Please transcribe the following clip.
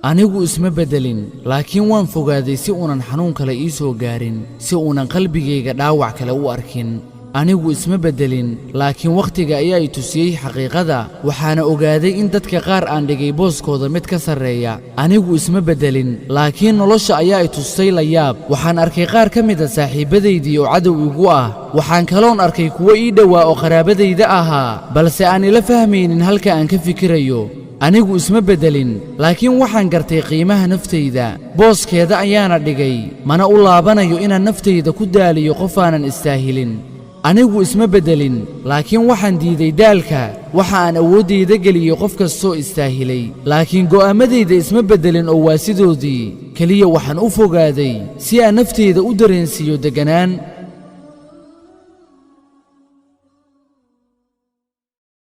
anigu isma bedelin laakiin waan fogaaday si uunan xanuun kale ii soo gaarin si uunan qalbigayga dhaawac kale u arkin anigu isma bedelin laakiin waqtiga ayaa i tusiyey xaqiiqada waxaana ogaaday in dadka qaar aan dhigay booskooda mid ka sarreeya anigu isma bedelin laakiin nolosha ayaa i tusay la yaab waxaan arkay qaar ka mid ah saaxiibadaydii oo cadow igu ah waxaan kaloon arkay kuwo ii dhowaa oo qaraabadayda ahaa balse aan ila fahmaynin halka aan ka fikirayo anigu isma bedelin laakiin waxaan gartay qiimaha naftayda booskeeda ayaana dhigay mana u laabanayo inaan naftayda ku daaliyo qof aanan istaahilin anigu isma bedelin laakiin waxaan diiday daalka waxa aan awooddayda geliyey qof kastoo istaahilay laakiin go'aamadayda isma bedelin oo waa sidoodii keliya waxaan u fogaaday si aan naftayda u dareensiiyo degganaan